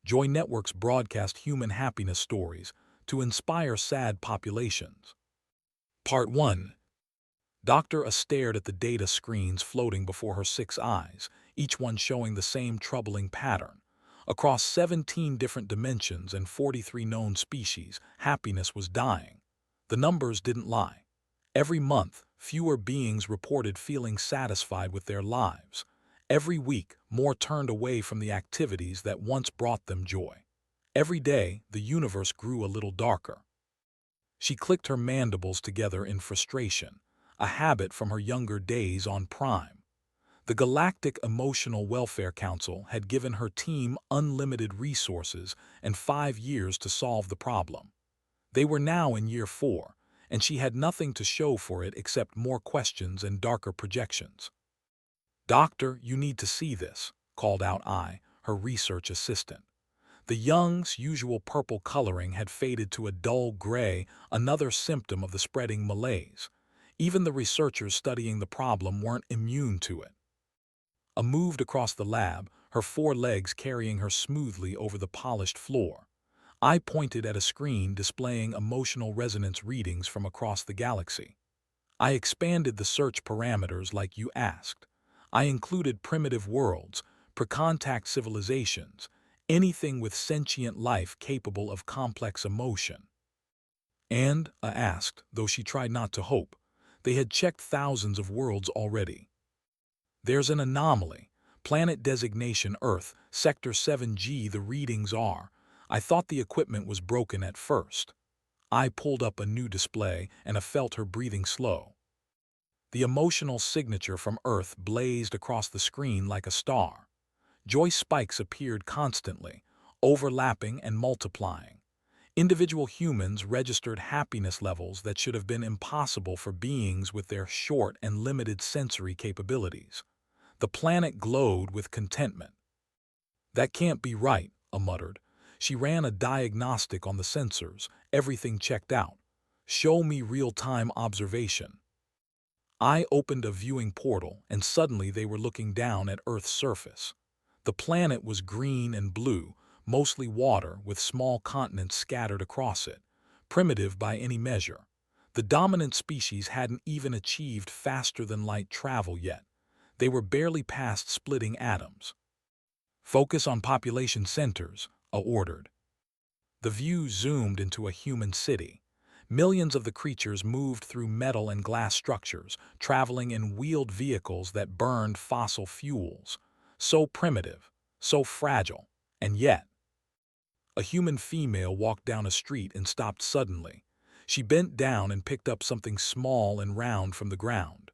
Joy Networks broadcast human happiness stories to inspire sad populations. Part 1. Dr. A stared at the data screens floating before her 6 eyes, each one showing the same troubling pattern. Across 17 different dimensions and 43 known species, happiness was dying. The numbers didn't lie. Every month, fewer beings reported feeling satisfied with their lives. Every week, more turned away from the activities that once brought them joy. Every day, the universe grew a little darker. She clicked her mandibles together in frustration, a habit from her younger days on Prime. The Galactic Emotional Welfare Council had given her team unlimited resources and 5 years to solve the problem. They were now in year 4, and she had nothing to show for it except more questions and darker projections. "Doctor, you need to see this," called out I, her research assistant. The young's usual purple coloring had faded to a dull gray, another symptom of the spreading malaise. Even the researchers studying the problem weren't immune to it. I moved across the lab, her 4 legs carrying her smoothly over the polished floor. I pointed at a screen displaying emotional resonance readings from across the galaxy. I expanded the search parameters like you asked. I included primitive worlds, pre-contact civilizations, anything with sentient life capable of complex emotion. And, I asked, though she tried not to hope, they had checked thousands of worlds already. "There's an anomaly. Planet designation Earth, Sector 7G the readings are. I thought the equipment was broken at first." I pulled up a new display and I felt her breathing slow. The emotional signature from Earth blazed across the screen like a star. Joy spikes appeared constantly, overlapping and multiplying. Individual humans registered happiness levels that should have been impossible for beings with their short and limited sensory capabilities. The planet glowed with contentment. "That can't be right," I muttered. She ran a diagnostic on the sensors, everything checked out. "Show me real-time observation." I opened a viewing portal, and suddenly they were looking down at Earth's surface. The planet was green and blue, mostly water with small continents scattered across it, primitive by any measure. The dominant species hadn't even achieved faster-than-light travel yet. They were barely past splitting atoms. "Focus on population centers," I ordered. The view zoomed into a human city. Millions of the creatures moved through metal and glass structures, traveling in wheeled vehicles that burned fossil fuels. So primitive, so fragile, and yet. A human female walked down a street and stopped suddenly. She bent down and picked up something small and round from the ground.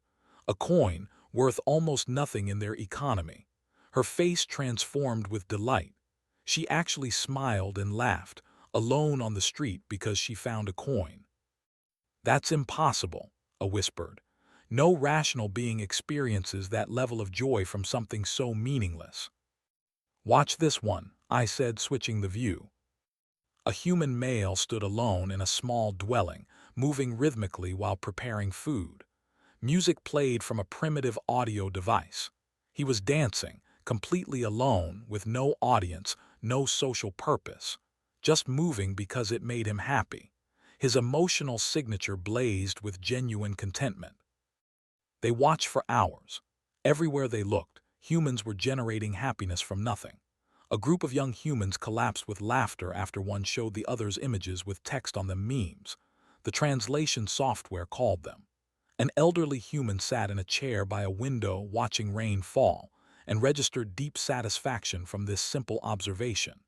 A coin, worth almost nothing in their economy. Her face transformed with delight. She actually smiled and laughed, alone on the street because she found a coin. "That's impossible," I whispered. "No rational being experiences that level of joy from something so meaningless." "Watch this one," I said, switching the view. A human male stood alone in a small dwelling, moving rhythmically while preparing food. Music played from a primitive audio device. He was dancing, completely alone, with no audience, no social purpose, just moving because it made him happy. His emotional signature blazed with genuine contentment. They watched for hours. Everywhere they looked, humans were generating happiness from nothing. A group of young humans collapsed with laughter after one showed the others images with text on them, memes. The translation software called them. An elderly human sat in a chair by a window watching rain fall and registered deep satisfaction from this simple observation.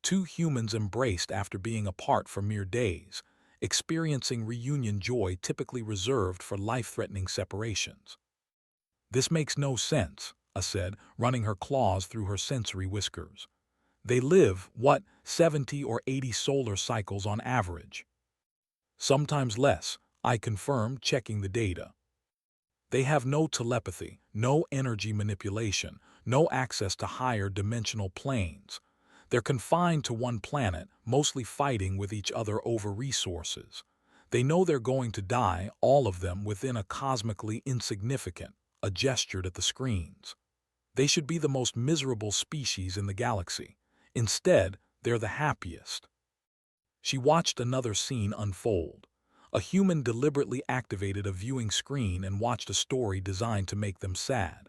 2 humans embraced after being apart for mere days, experiencing reunion joy typically reserved for life-threatening separations. "This makes no sense," I said, running her claws through her sensory whiskers. "They live, 70 or 80 solar cycles on average?" "Sometimes less," I confirmed, checking the data. "They have no telepathy, no energy manipulation, no access to higher dimensional planes. They're confined to one planet, mostly fighting with each other over resources. They know they're going to die, all of them within a cosmically insignificant," I gestured at the screens. "They should be the most miserable species in the galaxy. Instead, they're the happiest. She watched another scene unfold. A human deliberately activated a viewing screen and watched a story designed to make them sad.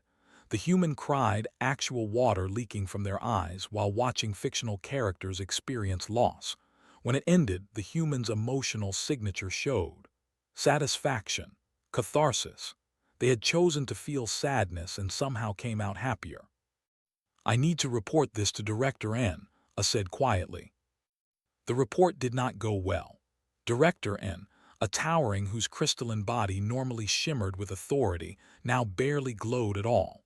The human cried, actual water leaking from their eyes while watching fictional characters experience loss. When it ended, the human's emotional signature showed. Satisfaction, catharsis. They had chosen to feel sadness and somehow came out happier. "I need to report this to Director N," said quietly. The report did not go well. Director N, a towering whose crystalline body normally shimmered with authority, now barely glowed at all.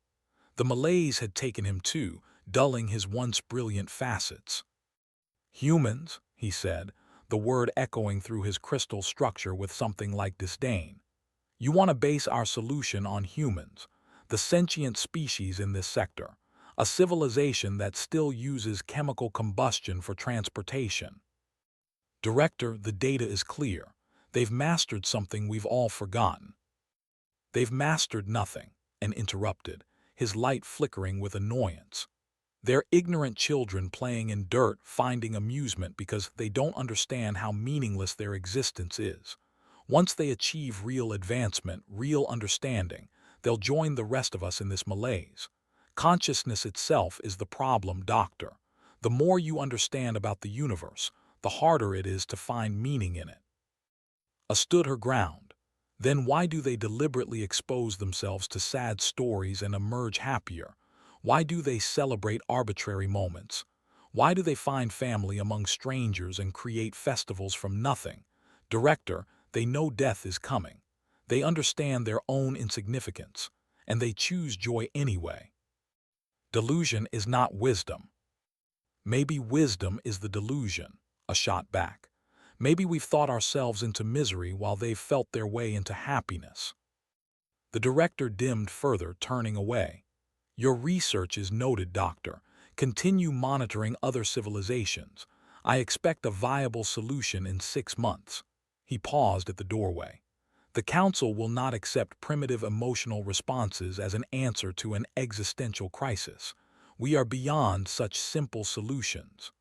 The malaise had taken him too, dulling his once brilliant facets. "Humans," he said, the word echoing through his crystal structure with something like disdain. "You want to base our solution on humans, the sentient species in this sector, a civilization that still uses chemical combustion for transportation." "Director, the data is clear. They've mastered something we've all forgotten." "They've mastered nothing," and interrupted, his light flickering with annoyance. "They're ignorant children playing in dirt, finding amusement because they don't understand how meaningless their existence is. Once they achieve real advancement, real understanding, they'll join the rest of us in this malaise. Consciousness itself is the problem, Doctor. The more you understand about the universe, the harder it is to find meaning in it." Stood her ground. Then why do they deliberately expose themselves to sad stories and emerge happier? Why do they celebrate arbitrary moments? Why do they find family among strangers and create festivals from nothing? Director, they know death is coming. They understand their own insignificance, and they choose joy anyway. Delusion is not wisdom. Maybe wisdom is the delusion, a shot back. Maybe we've thought ourselves into misery while they've felt their way into happiness. The director dimmed further, turning away. "Your research is noted, Doctor. Continue monitoring other civilizations. I expect a viable solution in 6 months." He paused at the doorway. "The Council will not accept primitive emotional responses as an answer to an existential crisis. We are beyond such simple solutions."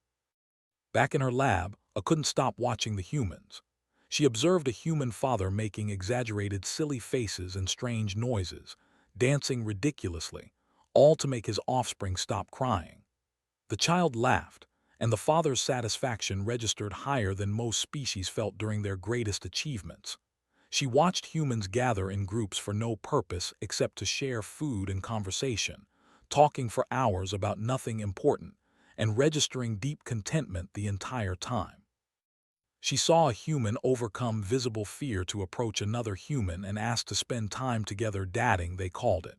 Back in her lab, I couldn't stop watching the humans. She observed a human father making exaggerated silly faces and strange noises, dancing ridiculously, all to make his offspring stop crying. The child laughed, and the father's satisfaction registered higher than most species felt during their greatest achievements. She watched humans gather in groups for no purpose except to share food and conversation, talking for hours about nothing important, and registering deep contentment the entire time. She saw a human overcome visible fear to approach another human and ask to spend time together dating, they called it.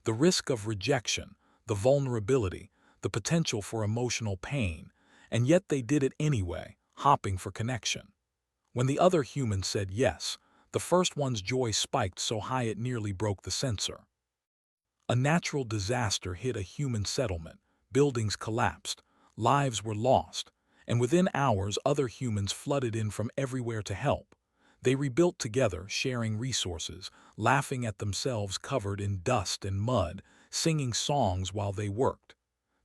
The risk of rejection, the vulnerability, the potential for emotional pain, and yet they did it anyway, hopping for connection. When the other human said yes, the first one's joy spiked so high it nearly broke the sensor. A natural disaster hit a human settlement, buildings collapsed, lives were lost, and within hours other humans flooded in from everywhere to help. They rebuilt together, sharing resources, laughing at themselves covered in dust and mud, singing songs while they worked.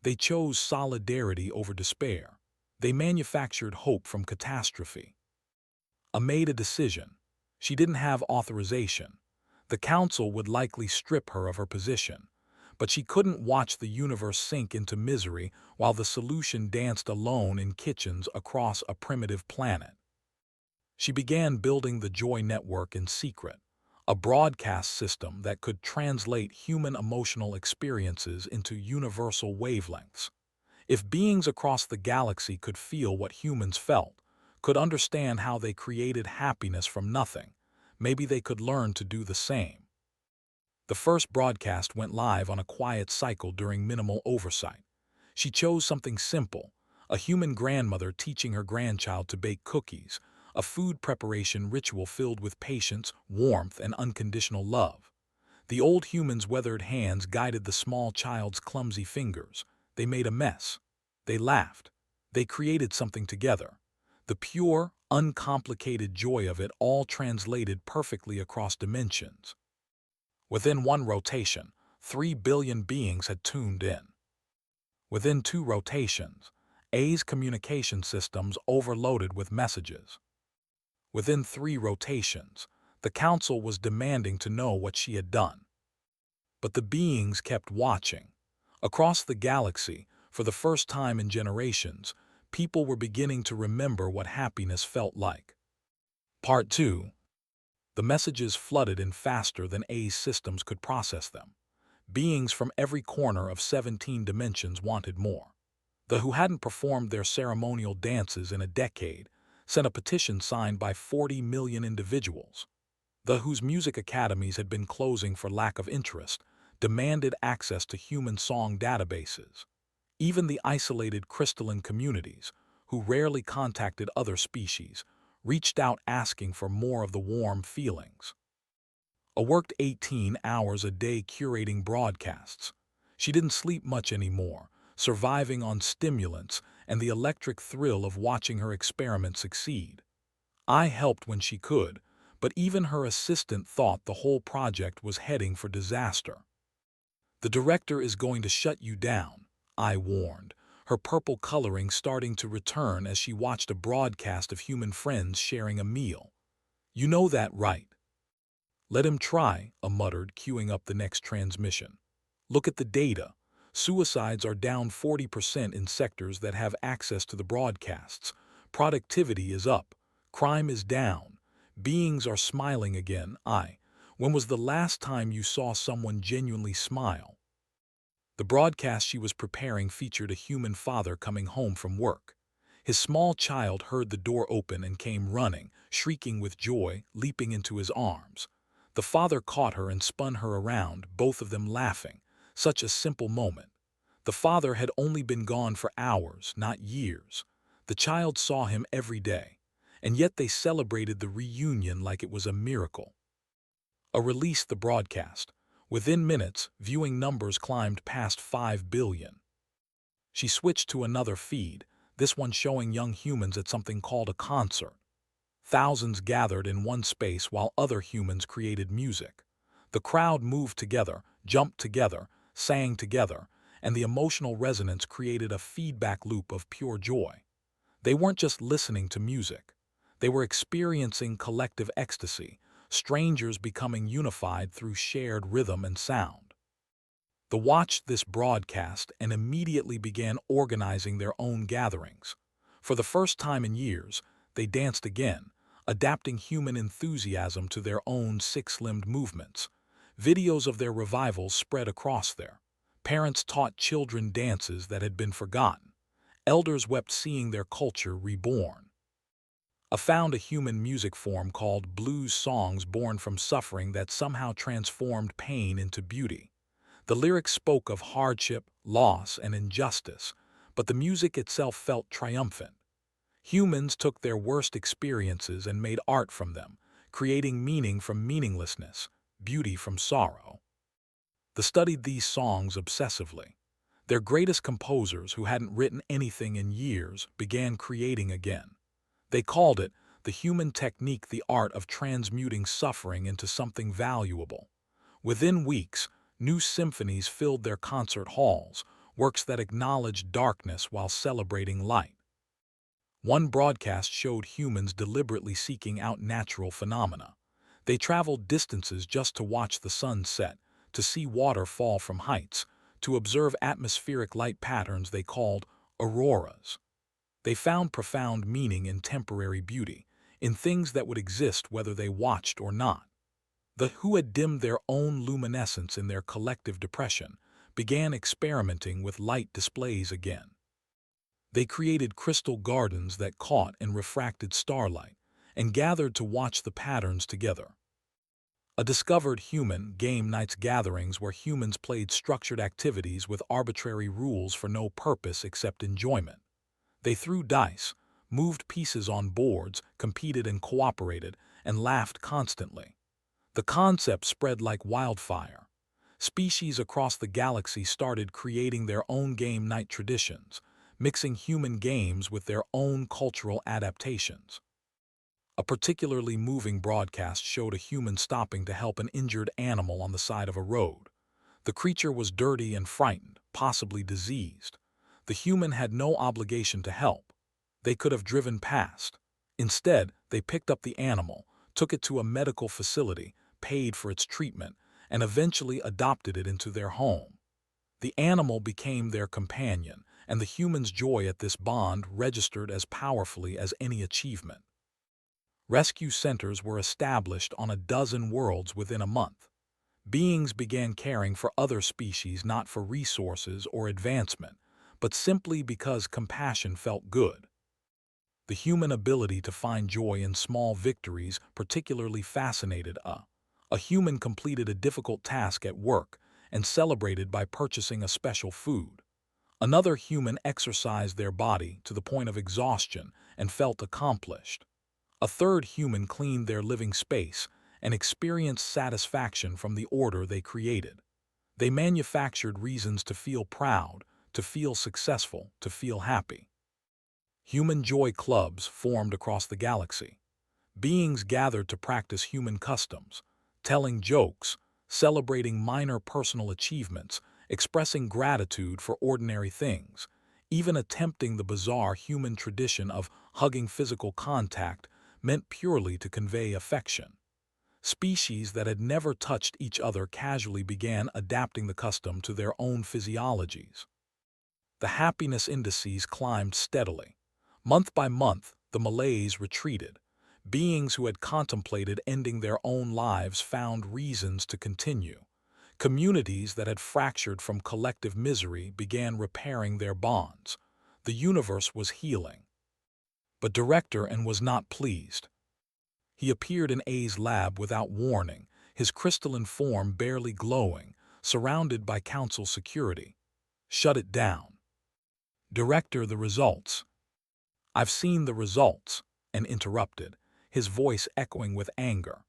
They chose solidarity over despair. They manufactured hope from catastrophe. I made a decision. She didn't have authorization. The council would likely strip her of her position. But she couldn't watch the universe sink into misery while the solution danced alone in kitchens across a primitive planet. She began building the Joy Network in secret, a broadcast system that could translate human emotional experiences into universal wavelengths. If beings across the galaxy could feel what humans felt, could understand how they created happiness from nothing, maybe they could learn to do the same. The first broadcast went live on a quiet cycle during minimal oversight. She chose something simple, a human grandmother teaching her grandchild to bake cookies, a food preparation ritual filled with patience, warmth, and unconditional love. The old human's weathered hands guided the small child's clumsy fingers. They made a mess. They laughed. They created something together. The pure, uncomplicated joy of it all translated perfectly across dimensions. Within one rotation, 3 billion beings had tuned in. Within 2 rotations, A's communication systems overloaded with messages. Within 3 rotations, the council was demanding to know what she had done. But the beings kept watching. Across the galaxy, for the first time in generations, people were beginning to remember what happiness felt like. Part 2. The messages flooded in faster than A's systems could process them. Beings from every corner of 17 dimensions wanted more. The who hadn't performed their ceremonial dances in a decade sent a petition signed by 40 million individuals. The whose music academies had been closing for lack of interest demanded access to human song databases. Even the isolated crystalline communities, who rarely contacted other species, reached out asking for more of the warm feelings. A worked 18 hours a day curating broadcasts. She didn't sleep much anymore, surviving on stimulants and the electric thrill of watching her experiment succeed. I helped when she could, but even her assistant thought the whole project was heading for disaster. "The director is going to shut you down," I warned, her purple coloring starting to return as she watched a broadcast of human friends sharing a meal. "You know that, right?" "Let him try," I muttered, queuing up the next transmission. "Look at the data. Suicides are down 40% in sectors that have access to the broadcasts. Productivity is up. Crime is down. Beings are smiling again." When was the last time you saw someone genuinely smile? The broadcast she was preparing featured a human father coming home from work. His small child heard the door open and came running, shrieking with joy, leaping into his arms. The father caught her and spun her around, both of them laughing. Such a simple moment. The father had only been gone for hours, not years. The child saw him every day, and yet they celebrated the reunion like it was a miracle. A released the broadcast. Within minutes, viewing numbers climbed past 5 billion. She switched to another feed, this one showing young humans at something called a concert. Thousands gathered in one space while other humans created music. The crowd moved together, jumped together, sang together, and the emotional resonance created a feedback loop of pure joy. They weren't just listening to music. They were experiencing collective ecstasy, strangers becoming unified through shared rhythm and sound. They watched this broadcast and immediately began organizing their own gatherings. For the first time in years, they danced again, adapting human enthusiasm to their own six-limbed movements. Videos of their revivals spread across there. Parents taught children dances that had been forgotten. Elders wept seeing their culture reborn. I found a human music form called blues songs born from suffering that somehow transformed pain into beauty. The lyrics spoke of hardship, loss, and injustice, but the music itself felt triumphant. Humans took their worst experiences and made art from them, creating meaning from meaninglessness, beauty from sorrow. They studied these songs obsessively. Their greatest composers, who hadn't written anything in years, began creating again. They called it the human technique, the art of transmuting suffering into something valuable. Within weeks, new symphonies filled their concert halls, works that acknowledged darkness while celebrating light. One broadcast showed humans deliberately seeking out natural phenomena. They traveled distances just to watch the sun set, to see water fall from heights, to observe atmospheric light patterns they called auroras. They found profound meaning in temporary beauty, in things that would exist whether they watched or not. The who had dimmed their own luminescence in their collective depression began experimenting with light displays again. They created crystal gardens that caught and refracted starlight, and gathered to watch the patterns together. A discovered human game nights gatherings where humans played structured activities with arbitrary rules for no purpose except enjoyment. They threw dice, moved pieces on boards, competed and cooperated, and laughed constantly. The concept spread like wildfire. Species across the galaxy started creating their own game night traditions, mixing human games with their own cultural adaptations. A particularly moving broadcast showed a human stopping to help an injured animal on the side of a road. The creature was dirty and frightened, possibly diseased. The human had no obligation to help. They could have driven past. Instead, they picked up the animal, took it to a medical facility, paid for its treatment, and eventually adopted it into their home. The animal became their companion, and the human's joy at this bond registered as powerfully as any achievement. Rescue centers were established on a dozen worlds within a month. Beings began caring for other species not for resources or advancement, but simply because compassion felt good. The human ability to find joy in small victories particularly fascinated A. A human completed a difficult task at work and celebrated by purchasing a special food. Another human exercised their body to the point of exhaustion and felt accomplished. A third human cleaned their living space and experienced satisfaction from the order they created. They manufactured reasons to feel proud, to feel successful, to feel happy. Human joy clubs formed across the galaxy. Beings gathered to practice human customs, telling jokes, celebrating minor personal achievements, expressing gratitude for ordinary things, even attempting the bizarre human tradition of hugging physical contact meant purely to convey affection. Species that had never touched each other casually began adapting the custom to their own physiologies. The happiness indices climbed steadily. Month by month, the malaise retreated. Beings who had contemplated ending their own lives found reasons to continue. Communities that had fractured from collective misery began repairing their bonds. The universe was healing. But Director N was not pleased. He appeared in A's lab without warning, his crystalline form barely glowing, surrounded by council security. Shut it down. Director, the results. I've seen the results, and interrupted, his voice echoing with anger.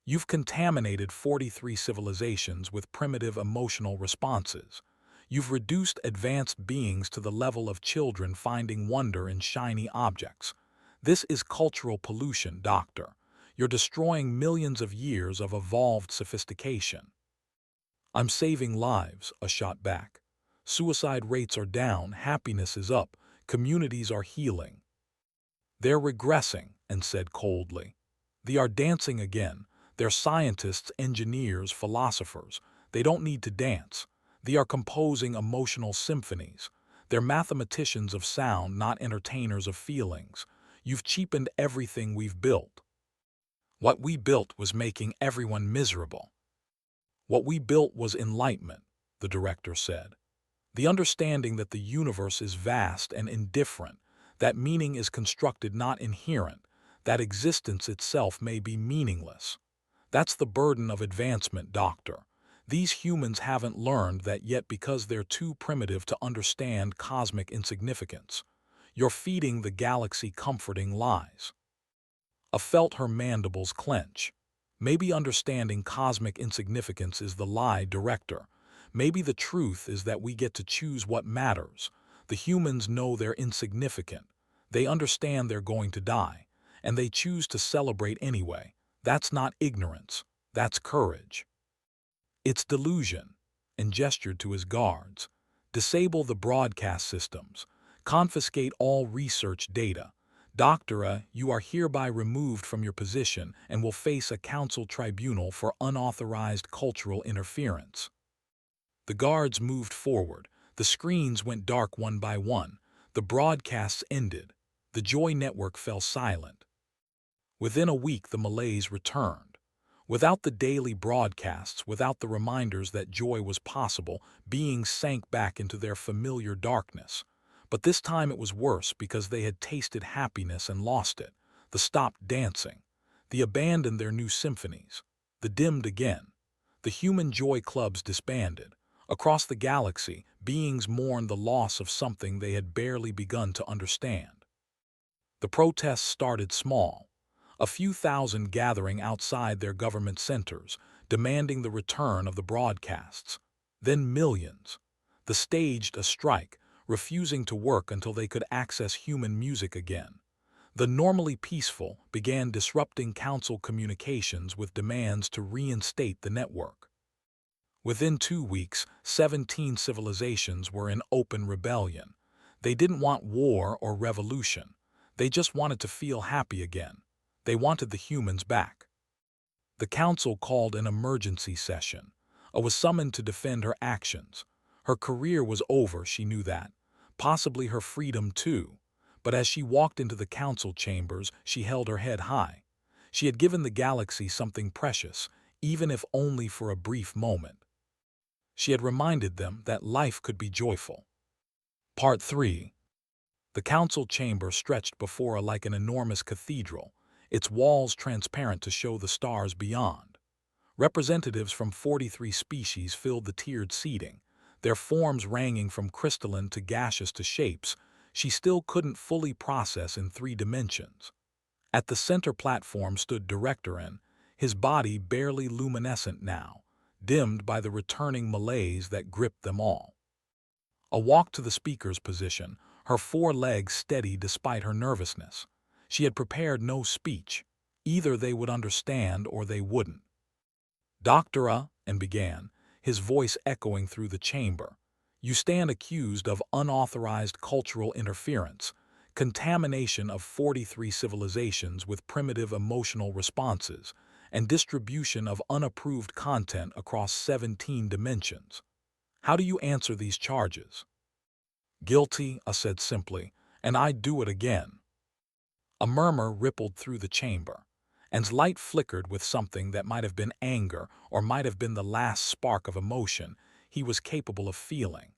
You've contaminated 43 civilizations with primitive emotional responses. You've reduced advanced beings to the level of children finding wonder in shiny objects. This is cultural pollution, Doctor. You're destroying millions of years of evolved sophistication. I'm saving lives, A shot back. Suicide rates are down, happiness is up, communities are healing. They're regressing, and said coldly. They are dancing again. They're scientists, engineers, philosophers. They don't need to dance. They are composing emotional symphonies. They're mathematicians of sound, not entertainers of feelings. You've cheapened everything we've built. What we built was making everyone miserable. What we built was enlightenment, the director said. The understanding that the universe is vast and indifferent, that meaning is constructed not inherent, that existence itself may be meaningless. That's the burden of advancement, Doctor. These humans haven't learned that yet because they're too primitive to understand cosmic insignificance. You're feeding the galaxy comforting lies. A felt her mandibles clench. Maybe understanding cosmic insignificance is the lie, Director. Maybe the truth is that we get to choose what matters. The humans know they're insignificant. They understand they're going to die, and they choose to celebrate anyway. That's not ignorance. That's courage. It's delusion, and gestured to his guards. Disable the broadcast systems. Confiscate all research data. Doctora, you are hereby removed from your position and will face a council tribunal for unauthorized cultural interference. The guards moved forward. The screens went dark one by one. The broadcasts ended. The Joy Network fell silent. Within a week, the malaise returned. Without the daily broadcasts, without the reminders that joy was possible, beings sank back into their familiar darkness. But this time it was worse because they had tasted happiness and lost it. They stopped dancing. They abandoned their new symphonies. They dimmed again. The human joy clubs disbanded. Across the galaxy, beings mourned the loss of something they had barely begun to understand. The protests started small. A few thousand gathering outside their government centers, demanding the return of the broadcasts. Then millions. They staged a strike, refusing to work until they could access human music again. The normally peaceful began disrupting council communications with demands to reinstate the network. Within 2 weeks, 17 civilizations were in open rebellion. They didn't want war or revolution. They just wanted to feel happy again. They wanted the humans back. The council called an emergency session. Was summoned to defend her actions. Her career was over, she knew that. Possibly her freedom too. But as she walked into the council chambers, she held her head high. She had given the galaxy something precious, even if only for a brief moment. She had reminded them that life could be joyful. Part 3. The council chamber stretched before her like an enormous cathedral, its walls transparent to show the stars beyond. Representatives from 43 species filled the tiered seating, their forms ranging from crystalline to gaseous to shapes she still couldn't fully process in 3 dimensions. At the center platform stood Directorin, his body barely luminescent now, dimmed by the returning malaise that gripped them all. A walk to the speaker's position, her 4 legs steady despite her nervousness. She had prepared no speech. Either they would understand or they wouldn't. Doctora, and began, his voice echoing through the chamber. You stand accused of unauthorized cultural interference, contamination of 43 civilizations with primitive emotional responses, and distribution of unapproved content across 17 dimensions. How do you answer these charges? Guilty, I said simply, and I'd do it again. A murmur rippled through the chamber, and light flickered with something that might have been anger or might have been the last spark of emotion he was capable of feeling.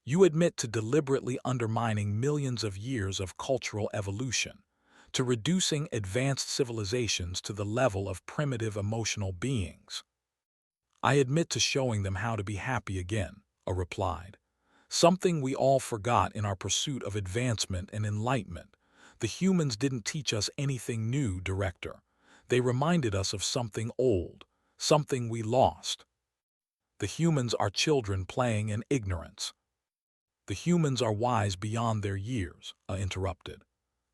You admit to deliberately undermining millions of years of cultural evolution, to reducing advanced civilizations to the level of primitive emotional beings. I admit to showing them how to be happy again, I replied. Something we all forgot in our pursuit of advancement and enlightenment. The humans didn't teach us anything new, Director. They reminded us of something old, something we lost. The humans are children playing in ignorance. The humans are wise beyond their years, I interrupted.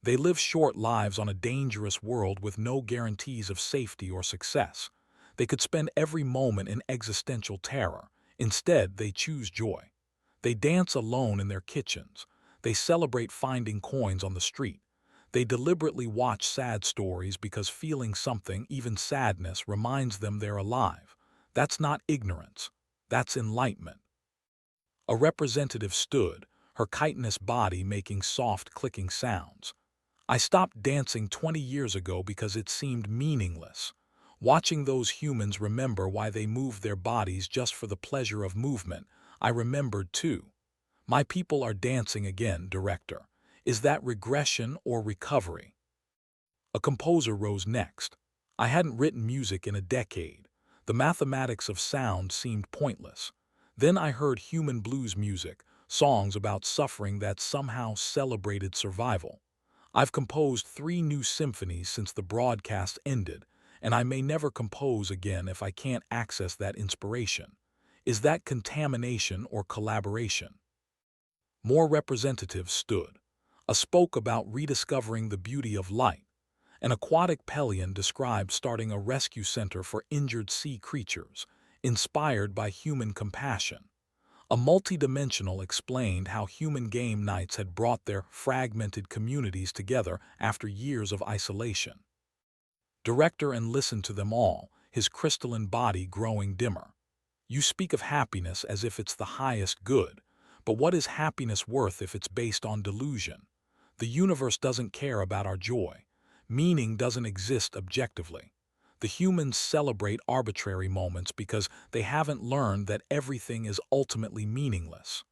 They live short lives on a dangerous world with no guarantees of safety or success. They could spend every moment in existential terror. Instead, they choose joy. They dance alone in their kitchens. They celebrate finding coins on the street. They deliberately watch sad stories because feeling something, even sadness, reminds them they're alive. That's not ignorance. That's enlightenment. A representative stood, her chitinous body making soft clicking sounds. I stopped dancing 20 years ago because it seemed meaningless. Watching those humans remember why they moved their bodies just for the pleasure of movement, I remembered too. My people are dancing again, Director. Is that regression or recovery? A composer rose next. I hadn't written music in a decade. The mathematics of sound seemed pointless. Then I heard human blues music, songs about suffering that somehow celebrated survival. I've composed 3 new symphonies since the broadcast ended, and I may never compose again if I can't access that inspiration. Is that contamination or collaboration? More representatives stood. A spoke about rediscovering the beauty of light. An aquatic Pelion described starting a rescue center for injured sea creatures, inspired by human compassion. A multidimensional explained how human game nights had brought their fragmented communities together after years of isolation. Director and listened to them all, his crystalline body growing dimmer. You speak of happiness as if it's the highest good, but what is happiness worth if it's based on delusion? The universe doesn't care about our joy. Meaning doesn't exist objectively. The humans celebrate arbitrary moments because they haven't learned that everything is ultimately meaningless.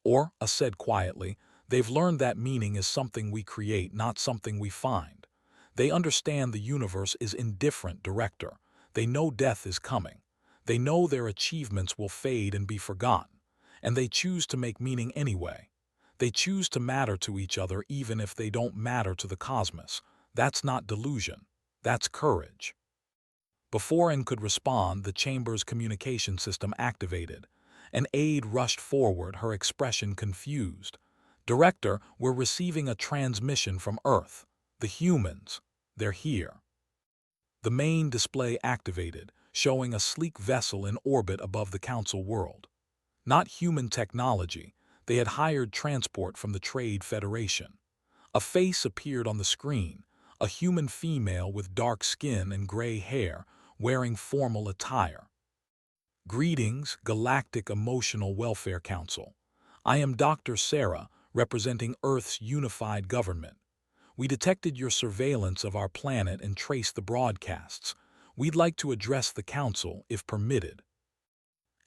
Or, said quietly, they've learned that meaning is something we create, not something we find. They understand the universe is indifferent, Director. They know death is coming. They know their achievements will fade and be forgotten. And they choose to make meaning anyway. They choose to matter to each other even if they don't matter to the cosmos. That's not delusion. That's courage. Before Anne could respond, the chamber's communication system activated. An aide rushed forward, her expression confused. Director, we're receiving a transmission from Earth. The humans. They're here. The main display activated, showing a sleek vessel in orbit above the council world. Not human technology. They had hired transport from the Trade Federation. A face appeared on the screen, a human female with dark skin and gray hair, wearing formal attire. Greetings, Galactic Emotional Welfare Council. I am Dr. Sarah, representing Earth's unified government. We detected your surveillance of our planet and traced the broadcasts. We'd like to address the council, if permitted.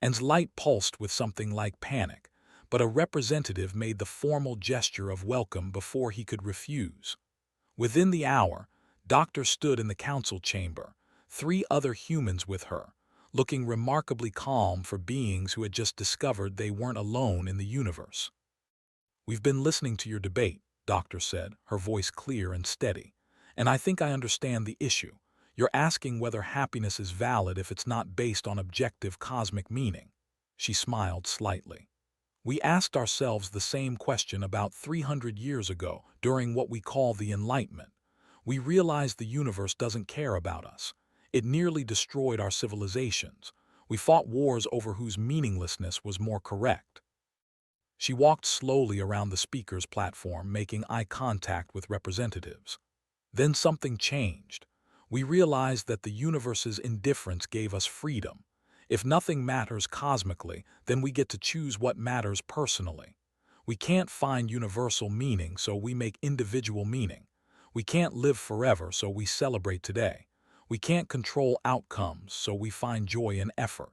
Anne's light pulsed with something like panic, but a representative made the formal gesture of welcome before he could refuse. Within the hour, Doctor stood in the council chamber, 3 other humans with her, looking remarkably calm for beings who had just discovered they weren't alone in the universe. We've been listening to your debate, Doctor said, her voice clear and steady, and I think I understand the issue. You're asking whether happiness is valid if it's not based on objective cosmic meaning. She smiled slightly. We asked ourselves the same question about 300 years ago during what we call the Enlightenment. We realized the universe doesn't care about us. It nearly destroyed our civilizations. We fought wars over whose meaninglessness was more correct. She walked slowly around the speaker's platform, making eye contact with representatives. Then something changed. We realized that the universe's indifference gave us freedom. If nothing matters cosmically, then we get to choose what matters personally. We can't find universal meaning, so we make individual meaning. We can't live forever, so we celebrate today. We can't control outcomes, so we find joy in effort.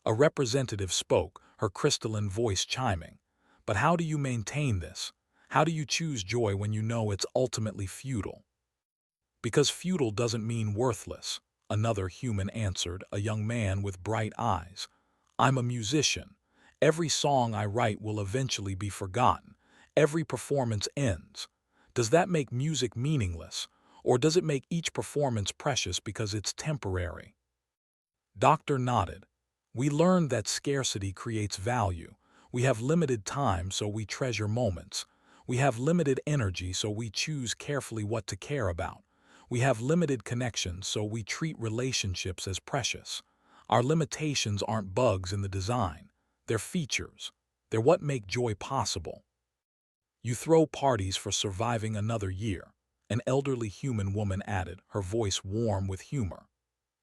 A representative spoke, her crystalline voice chiming. But how do you maintain this? How do you choose joy when you know it's ultimately futile? Because futile doesn't mean worthless, another human answered, a young man with bright eyes. I'm a musician. Every song I write will eventually be forgotten. Every performance ends. Does that make music meaningless, or does it make each performance precious because it's temporary? Doctor nodded. We learned that scarcity creates value. We have limited time, so we treasure moments. We have limited energy, so we choose carefully what to care about. We have limited connections, so we treat relationships as precious. Our limitations aren't bugs in the design. They're features. They're what make joy possible. You throw parties for surviving another year, an elderly human woman added, her voice warm with humor.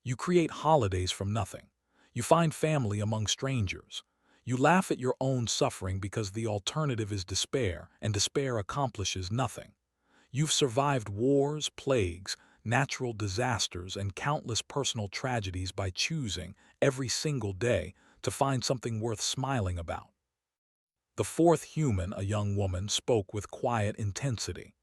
You create holidays from nothing. You find family among strangers. You laugh at your own suffering because the alternative is despair, and despair accomplishes nothing. You've survived wars, plagues, natural disasters, and countless personal tragedies by choosing, every single day, to find something worth smiling about. The 4th human, a young woman, spoke with quiet intensity.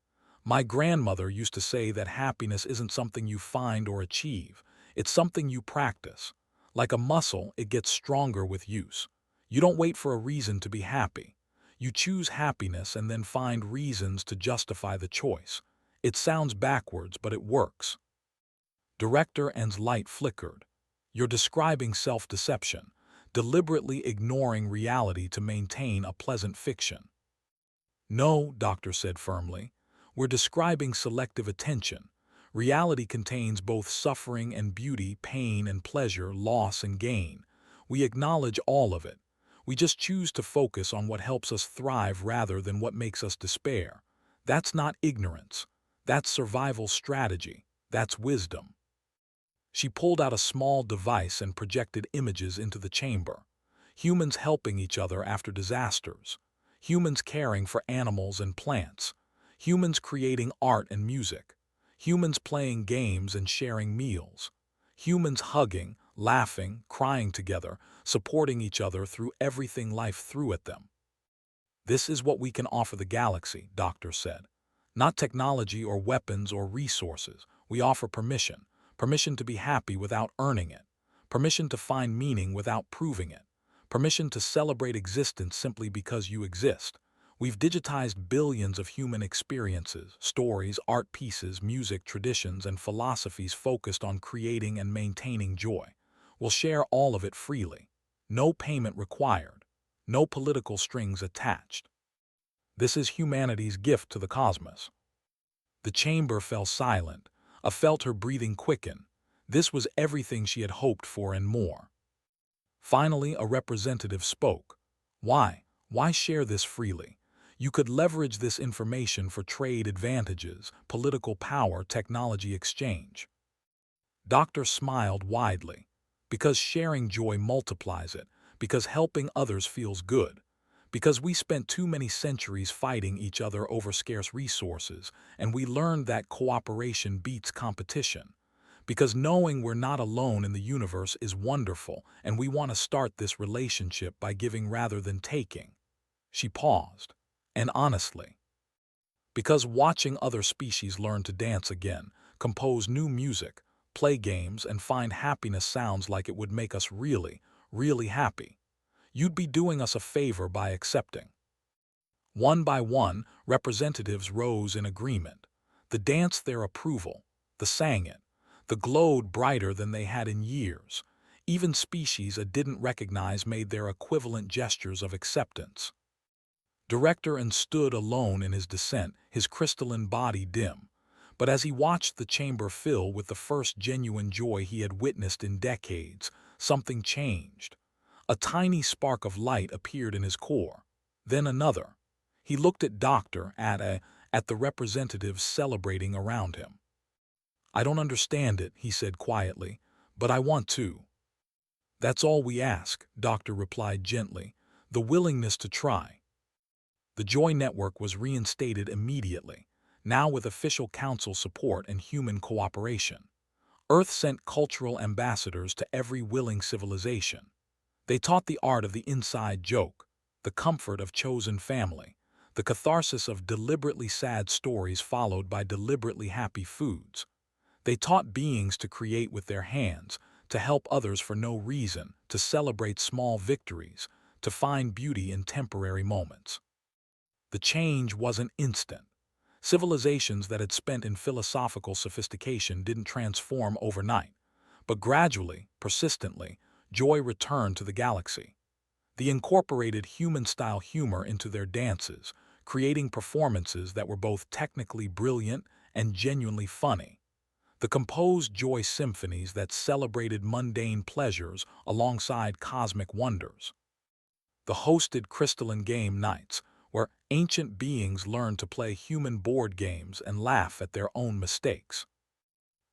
My grandmother used to say that happiness isn't something you find or achieve. It's something you practice. Like a muscle, it gets stronger with use. You don't wait for a reason to be happy. You choose happiness and then find reasons to justify the choice. It sounds backwards, but it works. Director N's light flickered. You're describing self-deception, deliberately ignoring reality to maintain a pleasant fiction. No, Doctor said firmly. We're describing selective attention. Reality contains both suffering and beauty, pain and pleasure, loss and gain. We acknowledge all of it. We just choose to focus on what helps us thrive rather than what makes us despair. That's not ignorance. That's survival strategy. That's wisdom. She pulled out a small device and projected images into the chamber. Humans helping each other after disasters. Humans caring for animals and plants. Humans creating art and music. Humans playing games and sharing meals. Humans hugging, laughing, crying together, supporting each other through everything life threw at them. This is what we can offer the galaxy, Doctor said. Not technology or weapons or resources. We offer permission. Permission to be happy without earning it. Permission to find meaning without proving it. Permission to celebrate existence simply because you exist. We've digitized billions of human experiences, stories, art pieces, music, traditions, and philosophies focused on creating and maintaining joy. We'll share all of it freely. No payment required. No political strings attached. This is humanity's gift to the cosmos. The chamber fell silent. I felt her breathing quicken. This was everything she had hoped for and more. Finally, a representative spoke. Why? Why share this freely? You could leverage this information for trade advantages, political power, technology exchange. Doctor smiled widely. Because sharing joy multiplies it, because helping others feels good, because we spent too many centuries fighting each other over scarce resources, and we learned that cooperation beats competition. Because knowing we're not alone in the universe is wonderful, and we want to start this relationship by giving rather than taking. She paused. And honestly, because watching other species learn to dance again, compose new music, play games, and find happiness sounds like it would make us really, really happy. You'd be doing us a favor by accepting. One by one, representatives rose in agreement. The danced their approval, the sang it, the glowed brighter than they had in years. Even species I didn't recognize made their equivalent gestures of acceptance. Director and stood alone in his descent, his crystalline body dim. But as he watched the chamber fill with the first genuine joy he had witnessed in decades, something changed. A tiny spark of light appeared in his core. Then another. He looked at Doctor, at the representatives celebrating around him. I don't understand it, he said quietly, but I want to. That's all we ask, Doctor replied gently, the willingness to try. The Joy Network was reinstated immediately, now with official council support and human cooperation. Earth sent cultural ambassadors to every willing civilization. They taught the art of the inside joke, the comfort of chosen family, the catharsis of deliberately sad stories followed by deliberately happy foods. They taught beings to create with their hands, to help others for no reason, to celebrate small victories, to find beauty in temporary moments. The change wasn't instant. Civilizations that had spent in philosophical sophistication didn't transform overnight, but gradually, persistently, joy returned to the galaxy. They incorporated human-style humor into their dances, creating performances that were both technically brilliant and genuinely funny. The composed joy symphonies that celebrated mundane pleasures alongside cosmic wonders. The hosted crystalline game nights, where ancient beings learned to play human board games and laugh at their own mistakes.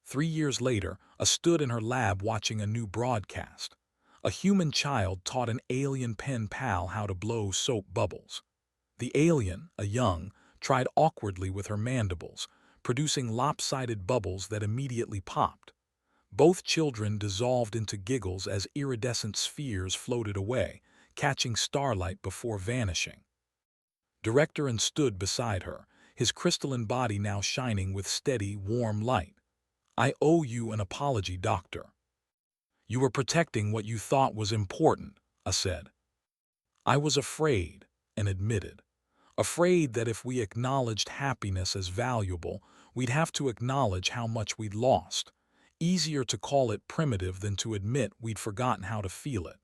3 years later, I stood in her lab watching a new broadcast. A human child taught an alien pen pal how to blow soap bubbles. The alien, a young, tried awkwardly with her mandibles, producing lopsided bubbles that immediately popped. Both children dissolved into giggles as iridescent spheres floated away, catching starlight before vanishing. Director and stood beside her, his crystalline body now shining with steady, warm light. I owe you an apology, Doctor. You were protecting what you thought was important, I said. I was afraid, and admitted. Afraid that if we acknowledged happiness as valuable, we'd have to acknowledge how much we'd lost. Easier to call it primitive than to admit we'd forgotten how to feel it.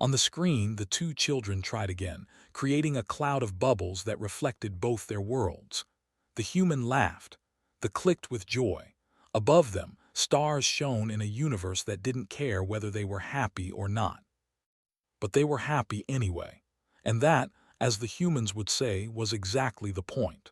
On the screen, the two children tried again, creating a cloud of bubbles that reflected both their worlds. The human laughed. The clicked with joy. Above them, stars shone in a universe that didn't care whether they were happy or not. But they were happy anyway. And that, as the humans would say, was exactly the point.